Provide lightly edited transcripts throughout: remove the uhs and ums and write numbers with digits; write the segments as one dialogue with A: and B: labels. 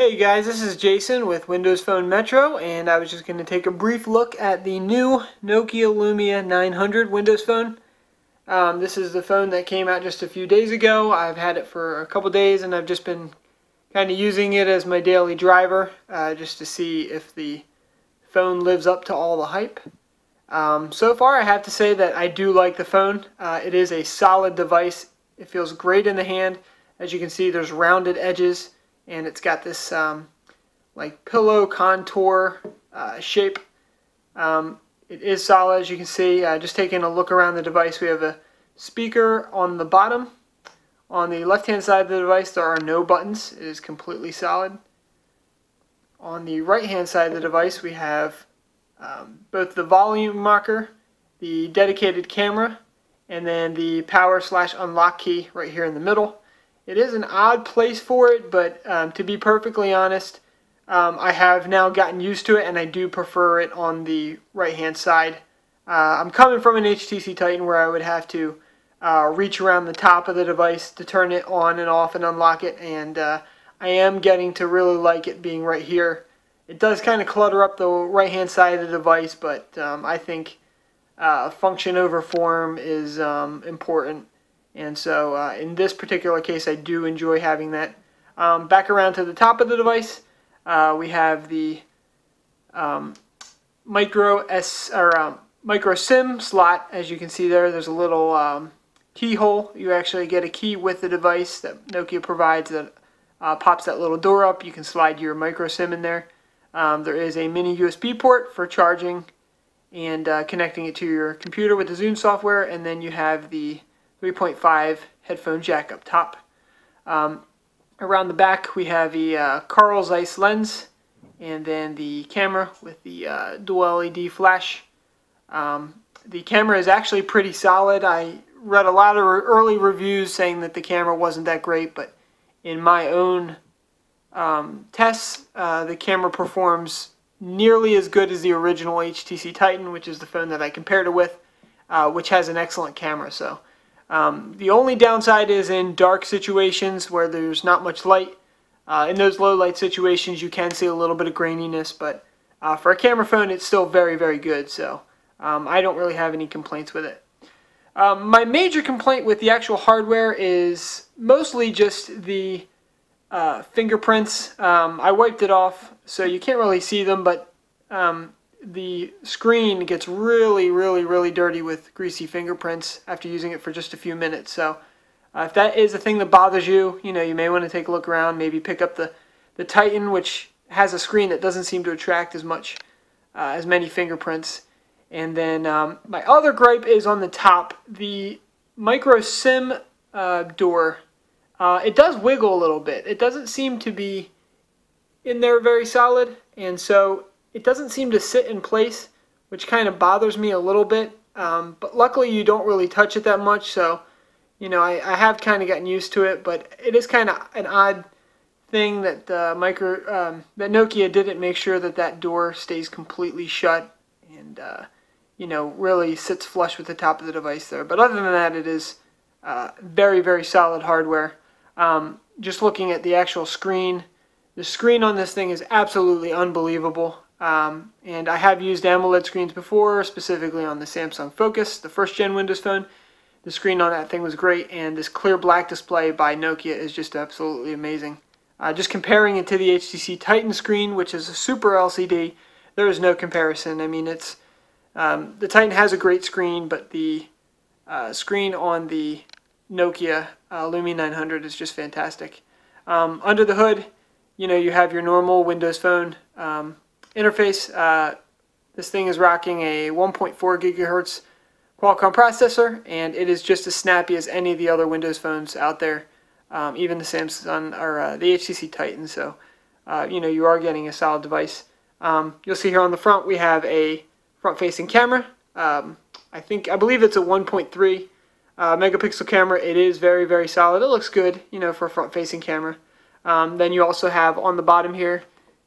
A: Hey guys, this is Jason with Windows Phone Metro, and I was just going to take a brief look at the new Nokia Lumia 900 Windows Phone. This is the phone that came out just a few days ago. I've had it for a couple days and I've just been kind of using it as my daily driver just to see if the phone lives up to all the hype. So far I have to say that I do like the phone. It is a solid device. It feels great in the hand. As you can see, there's rounded edges. And it's got this like pillow contour shape. It is solid, as you can see. Just taking a look around the device, we have a speaker on the bottom. On the left-hand side of the device, there are no buttons. It is completely solid. On the right-hand side of the device, we have both the volume rocker, the dedicated camera, and then the power/unlock key right here in the middle. It is an odd place for it, but to be perfectly honest, I have now gotten used to it, and I do prefer it on the right-hand side. I'm coming from an HTC Titan where I would have to reach around the top of the device to turn it on and off and unlock it, and I am getting to really like it being right here. It does kind of clutter up the right-hand side of the device, but I think function over form is important. And so in this particular case, I do enjoy having that. Back around to the top of the device, we have the micro SIM slot. As you can see there, there's a little keyhole. You actually get a key with the device that Nokia provides that pops that little door up. You can slide your micro SIM in there. There is a mini USB port for charging and connecting it to your computer with the Zune software, and then you have the 3.5 headphone jack up top. Around the back we have the Carl Zeiss lens, and then the camera with the dual LED flash. The camera is actually pretty solid. I read a lot of early reviews saying that the camera wasn't that great, but in my own tests, the camera performs nearly as good as the original HTC Titan, which is the phone that I compared it with, which has an excellent camera. So the only downside is in dark situations where there's not much light. In those low light situations you can see a little bit of graininess, but for a camera phone it's still very, very good. So I don't really have any complaints with it. My major complaint with the actual hardware is mostly just the fingerprints. I wiped it off so you can't really see them, but the screen gets really dirty with greasy fingerprints after using it for just a few minutes. So if that is a thing that bothers you, you may want to take a look around, maybe pick up the Titan, which has a screen that doesn't seem to attract as many fingerprints. And then my other gripe is on the top, the micro SIM door. It does wiggle a little bit. It doesn't seem to be in there very solid, and so it doesn't seem to sit in place, which kind of bothers me a little bit. But luckily you don't really touch it that much, so I have kind of gotten used to it. But it is kind of an odd thing that that Nokia didn't make sure that door stays completely shut and really sits flush with the top of the device there. But other than that, it is very solid hardware. Just looking at the actual screen, the screen on this thing is absolutely unbelievable. And I have used AMOLED screens before, specifically on the Samsung Focus, the first gen Windows Phone. The screen on that thing was great, and this clear black display by Nokia is just absolutely amazing. Just comparing it to the HTC Titan screen, which is a super LCD, there is no comparison. I mean, it's the Titan has a great screen, but the screen on the Nokia Lumia 900 is just fantastic. Under the hood, you have your normal Windows Phone interface. This thing is rocking a 1.4 gigahertz Qualcomm processor, and it is just as snappy as any of the other Windows phones out there, even the Samsung or the HTC Titan. So you are getting a solid device. You'll see here on the front we have a front-facing camera. I believe it's a 1.3 megapixel camera. It is very solid. It looks good, for a front-facing camera. Then you also have on the bottom here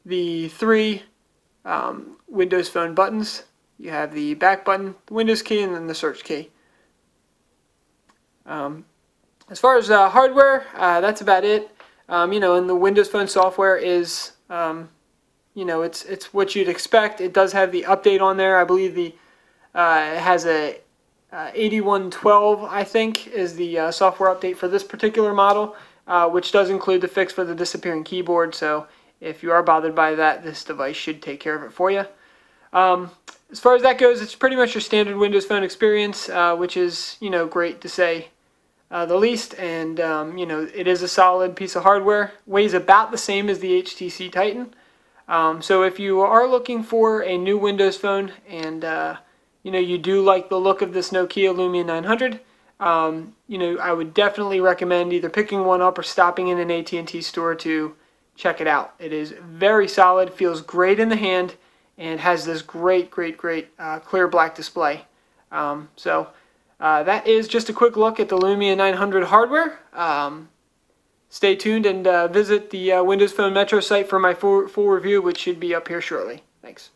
A: the three Windows Phone buttons. You have the back button, the Windows key, and then the search key. As far as hardware, that's about it. You know, and the Windows Phone software is, you know, it's what you'd expect. It does have the update on there. I believe it has a 8112, I think, is the software update for this particular model, which does include the fix for the disappearing keyboard. So if you are bothered by that, this device should take care of it for you. As far as that goes, it's pretty much your standard Windows Phone experience, which is, you know, great to say the least. And you know, it is a solid piece of hardware. Weighs about the same as the HTC Titan. So if you are looking for a new Windows Phone and you know, you do like the look of this Nokia Lumia 900, you know, I would definitely recommend either picking one up or stopping in an AT&T store to check it out. It is very solid, feels great in the hand, and has this great clear black display. That is just a quick look at the Lumia 900 hardware. Stay tuned and visit the Windows Phone Metro site for my full review, which should be up here shortly. Thanks.